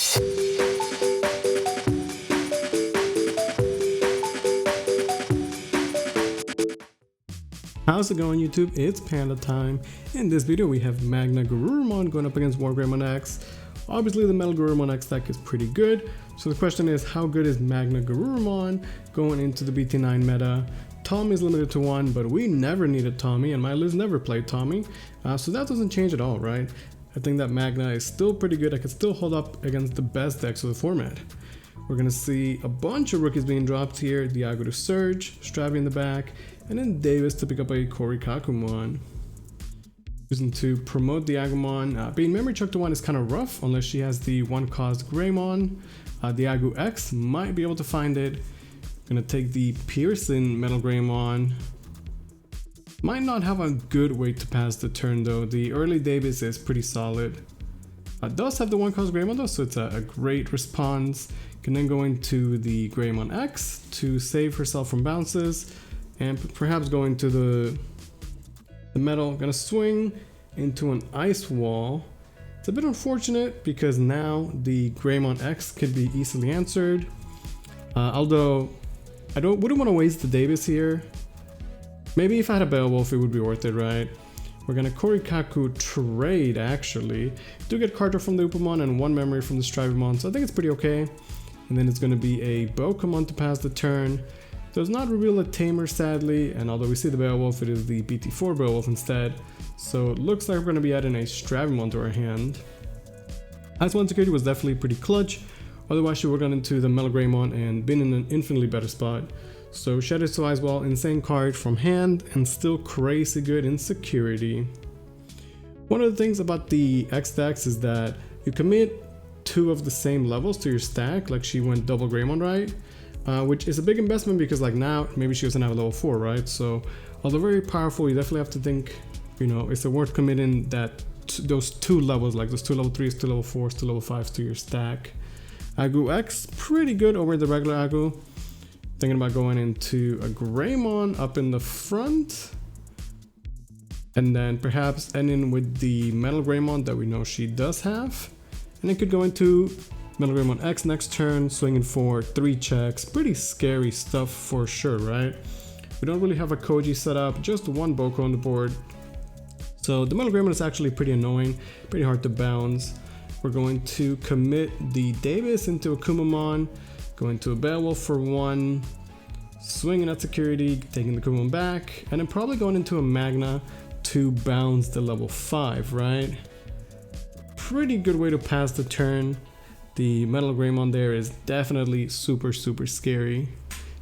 How's it going, YouTube? It's Panda time. In this video we have MagnaGarurumon going up against Wargreymon X. Obviously the MagnaGarurumon X deck is pretty good, so the question is, how good is MagnaGarurumon going into the BT9 meta? Tommy is limited to 1, but we never needed Tommy, and my list never played Tommy, so that doesn't change at all, right? I think that Magna is still pretty good. I could still hold up against the best decks of the format. We're gonna see a bunch of rookies being dropped here. Diago to Surge, Stravy in the back, and then Davis to pick up a Korikakumon. Using to promote Diagomon. Being memory chucked to 1 is kind of rough unless she has the 1-cost Greymon. Diago X might be able to find it. Gonna take the Pearson Metal Greymon. Might not have a good way to pass the turn though. The early Davis is pretty solid. Does have the 1-cost Greymon though, so it's a great response. Can then go into the Greymon X to save herself from bounces, and perhaps go into the metal. Gonna swing into an ice wall. It's a bit unfortunate because now the Greymon X could be easily answered. Although I wouldn't want to waste the Davis here. Maybe if I had a Beowulf it would be worth it, right? We're gonna Korikaku trade actually. Do get Carter from the Upamon and 1 memory from the Strivemon, so I think it's pretty okay. And then it's gonna be a Bokomon to pass the turn. Does not reveal a Tamer sadly, and although we see the Beowulf, it is the BT4 Beowulf instead. So it looks like we're gonna be adding a Stravimon to our hand. Ice 1 security was definitely pretty clutch. Otherwise she would have gone into the MagnaGarurumon and been in an infinitely better spot. So Shadow to Ice Wall, insane card from hand, and still crazy good in security. One of the things about the X decks is that you commit 2 of the same levels to your stack, like she went double Greymon, right? Which is a big investment because like now maybe she doesn't have a level 4, right? So although very powerful, you definitely have to think, you know, is it worth committing that those 2 levels, like those 2 level 3s, 2 level 4s, 2 level 5s to your stack. Agu X, pretty good over the regular Agu. Thinking about going into a Greymon up in the front. And then perhaps ending with the Metal Greymon that we know she does have. And it could go into Metal Greymon X next turn, swinging for 3 checks. Pretty scary stuff for sure, right? We don't really have a Koji set up, just 1 Boko on the board. So the Metal Greymon is actually pretty annoying, pretty hard to bounce. We're going to commit the Davis into a Kumamon, going to a Beowulf for 1, swinging at security, taking the Kumamon back, and then probably going into a Magna to bounce the level 5, right? Pretty good way to pass the turn. The Metal Greymon there is definitely super scary.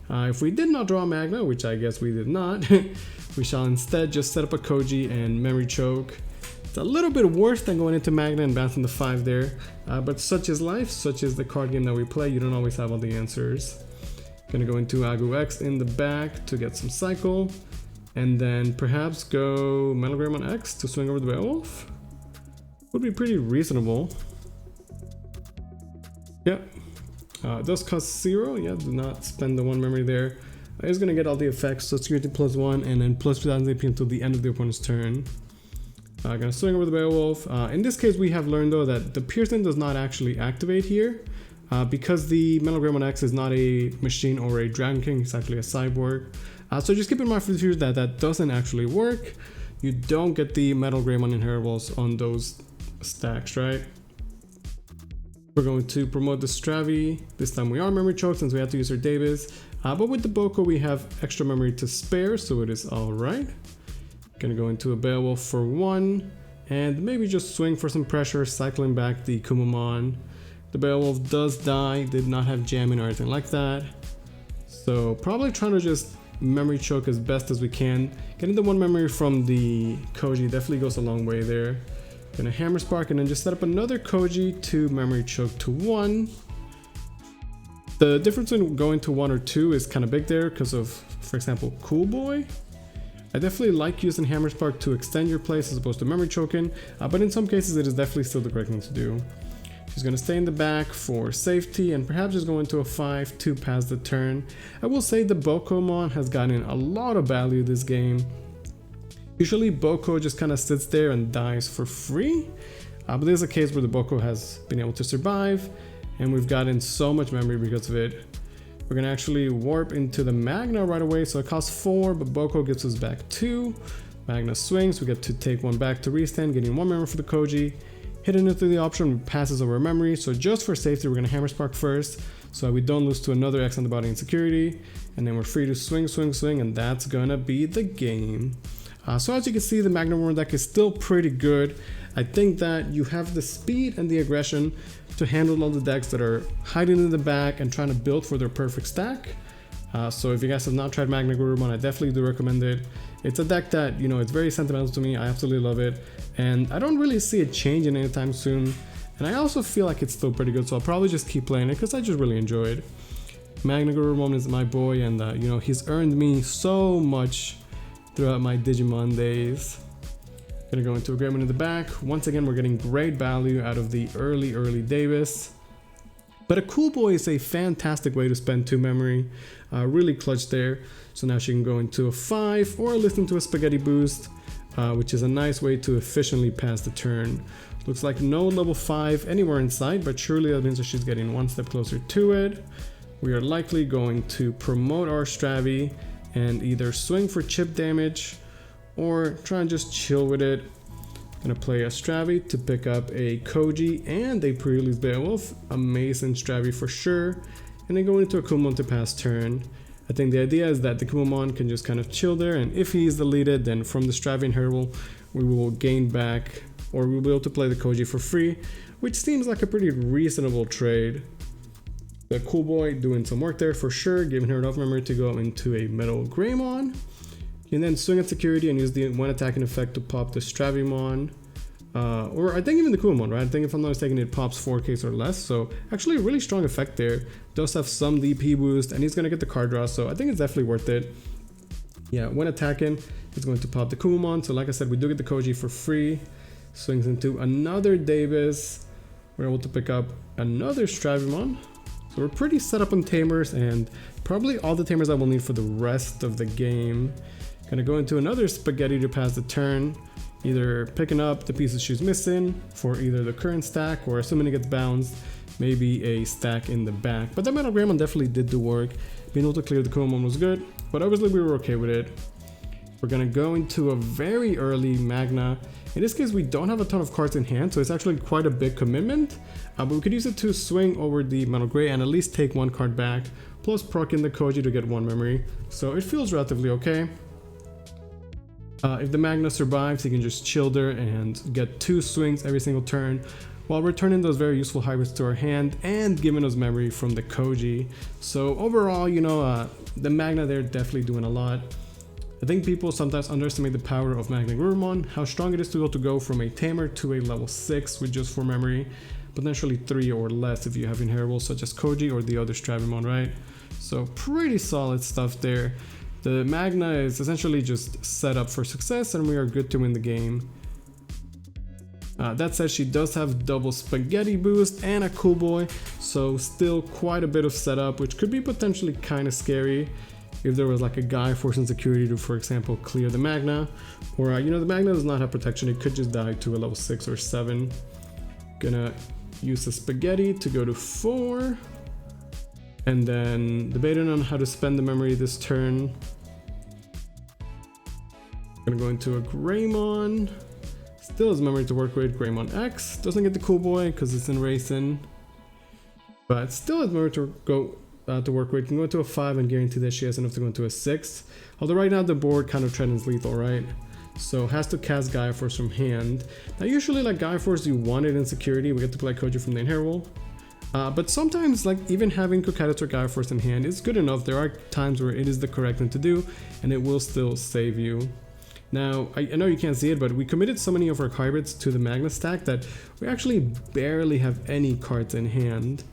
If we did not draw a Magna, which I guess we did not, we shall instead just set up a Koji and Memory Choke. It's a little bit worse than going into Magna and bouncing the 5 there, but such is life, such is the card game that we play. You don't always have all the answers. Gonna go into Agu X in the back to get some cycle, and then perhaps go Metal Greymon X to swing over the Beowulf. Would be pretty reasonable. Yeah, does cost 0. Yeah, do not spend the 1 memory there. It's gonna get all the effects, so security +1 and then plus 2000 AP until the end of the opponent's turn. Gonna swing over the Beowulf. In this case, we have learned though that the Pearson does not actually activate here because the Metal Greymon X is not a machine or a Dragon King, it's actually a cyborg. So just keep in mind for the future that that doesn't actually work. You don't get the Metal Greymon inheritables on those stacks, right? We're going to promote the Stravy. This time we are memory choked since we have to use our Davis. But with the Boko we have extra memory to spare, so it is alright. Gonna go into a Beowulf for 1, and maybe just swing for some pressure, cycling back the Kumamon. The Beowulf does die, did not have jamming or anything like that. So probably trying to just memory choke as best as we can. Getting the 1 memory from the Koji definitely goes a long way there. Gonna Hammer Spark and then just set up another Koji to memory choke to 1. The difference in going to 1 or 2 is kind of big there because of, for example, Cool Boy. I definitely like using Hammer Spark to extend your place as opposed to memory choking, but in some cases it is definitely still the correct thing to do. She's going to stay in the back for safety and perhaps just go into a 5 to pass the turn. I will say the Bokomon has gotten a lot of value this game. Usually Boko just kind of sits there and dies for free, but there's a case where the Boko has been able to survive, and we've gotten so much memory because of it. We're gonna actually warp into the Magna right away, so it costs 4, but Boko gives us back 2. Magna swings, we get to take 1 back to restand, getting 1 memory for the Koji. Hitting it through the option passes over memory, so just for safety we're gonna Hammer Spark first, so we don't lose to another X on the body in security, and then we're free to swing, and that's gonna be the game. So as you can see, the MagnaGarurumon deck is still pretty good. I think that you have the speed and the aggression to handle all the decks that are hiding in the back and trying to build for their perfect stack. So if you guys have not tried MagnaGarurumon, I definitely do recommend it. It's a deck that, you know, it's very sentimental to me. I absolutely love it, and I don't really see it changing anytime soon. And I also feel like it's still pretty good, so I'll probably just keep playing it because I just really enjoy it. MagnaGarurumon is my boy, and you know, he's earned me so much throughout my Digimon days. Gonna go into a Wargreymon in the back. Once again, we're getting great value out of the early Davis. But a Cool Boy is a fantastic way to spend 2 memory. Really clutch there. So now she can go into a 5 or listen to a Spaghetti Boost, which is a nice way to efficiently pass the turn. Looks like no level 5 anywhere in sight, but surely that means that she's getting 1 step closer to it. We are likely going to promote our Stravi and either swing for chip damage or try and just chill with it. Gonna play a Stravi to pick up a Koji and a pre-release Beowulf. Amazing Stravi for sure. And then go into a Kumon to pass turn. I think the idea is that the Kumon can just kind of chill there, and if he is deleted, then from the Stravi and Herbal, we will gain back, or we'll be able to play the Koji for free, which seems like a pretty reasonable trade. The Cool Boy doing some work there for sure, giving her enough memory to go into a Metal Greymon. And then swing at security and use the 1 attacking effect to pop the Stravimon. Or I think even the Kumon, right? I think if I'm not mistaken, it pops 4Ks or less. So actually a really strong effect there. Does have some DP boost, and he's going to get the card draw. So I think it's definitely worth it. Yeah, when attacking, it's going to pop the Kumon. So like I said, we do get the Koji for free. Swings into another Davis. We're able to pick up another Stravimon. So we're pretty set up on Tamers, and probably all the Tamers I will need for the rest of the game. Gonna go into another Spaghetti to pass the turn, either picking up the pieces she's missing for either the current stack, or assuming it gets bounced, maybe a stack in the back. But that MagnaGarurumon definitely did the work. Being able to clear the Kumon was good, but obviously we were okay with it. We're gonna go into a very early Magna. In this case, we don't have a ton of cards in hand, so it's actually quite a big commitment. But we could use it to swing over the Metal Grey and at least take 1 card back, plus proc in the Koji to get 1 memory. So it feels relatively okay. If the Magna survives, he can just chill there and get 2 swings every single turn, while returning those very useful hybrids to our hand and giving us memory from the Koji. So overall, you know, the Magna there definitely doing a lot. I think people sometimes underestimate the power of MagnaGarurumon, how strong it is to be able to go from a Tamer to a level 6 with just 4 memory, potentially 3 or less if you have inheritables such as Koji or the other Stravimon, right? So pretty solid stuff there. The Magna is essentially just set up for success, and we are good to win the game. That said, she does have double Spaghetti boost and a Cool Boy, so still quite a bit of setup, which could be potentially kind of scary if there was like a guy forcing security to, for example, clear the Magna, or you know, the Magna does not have protection, it could just die to a level 6 or 7. Gonna use the Spaghetti to go to 4, and then debating on how to spend the memory this turn. Gonna go into a Greymon. Still has memory to work with. Greymon X doesn't get the Cool Boy because it's in racing, but still has memory to go to work with. Can go into a 5 and guarantee that she has enough to go into a 6. Although right now the board kind of threatens lethal, right? So has to cast Gaia Force from hand. Now usually like Gaia Force, you want it in security. We get to play Koji from the inheritable. But sometimes like even having Cocatus or Gaia Force in hand is good enough. There are times where it is the correct thing to do, and it will still save you. Now, I know you can't see it, but we committed so many of our hybrids to the Magna stack that we actually barely have any cards in hand.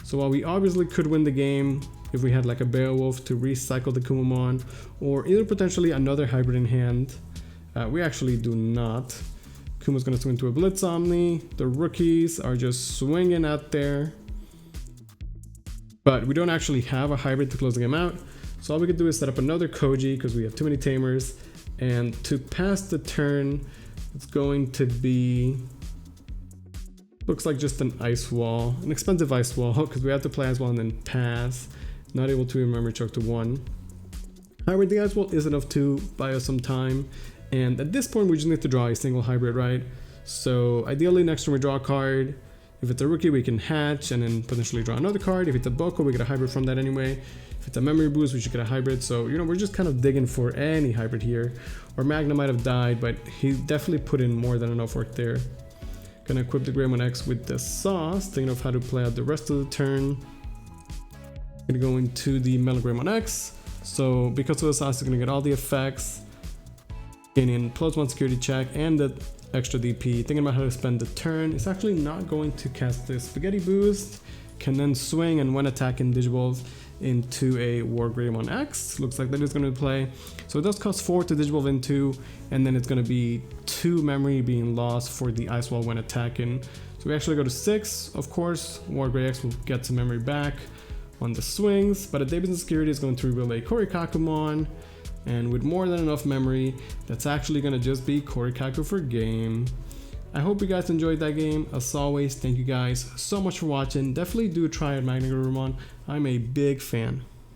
So while we obviously could win the game if we had like a Beowulf to recycle the Kumamon, or either potentially another hybrid in hand, we actually do not. Kuma's gonna swing into a Blitz Omni. The rookies are just swinging out there. But we don't actually have a hybrid to close the game out. So all we could do is set up another Koji because we have too many Tamers. And to pass the turn, it's going to be Looks like just an ice wall, an expensive ice wall, because we have to play ice wall and then pass. Not able to memory choke to 1. However, the ice wall is enough to buy us some time. And at this point, we just need to draw a single hybrid, right? So ideally, next turn we draw a card. If it's a rookie, we can hatch and then potentially draw another card. If it's a Boko, we get a hybrid from that anyway. If it's a memory boost, we should get a hybrid. So, you know, we're just kind of digging for any hybrid here. Or Magna might have died, but he definitely put in more than enough work there. Gonna equip the Greymon X with the sauce, thinking of how to play out the rest of the turn. Gonna go into the MagnaGarurumon X. So because of the sauce, it's gonna get all the effects, gaining +1 security check and the extra DP. Thinking about how to spend the turn. It's actually not going to cast the spaghetti boost. Can then swing and when attacking Digivolve into a Wargreymon X. Looks like that is going to play. So it does cost 4 to Digivolve into, and then it's going to be 2 memory being lost for the Ice Wall when attacking. So we actually go to 6, of course. Wargrey X will get some memory back on the swings, but a Day Business Security is going to reveal a Korikakumon, and with more than enough memory, that's actually going to just be Korikaku for game. I hope you guys enjoyed that game. As always, thank you guys so much for watching. Definitely do try out MagnaGarurumon. I'm a big fan.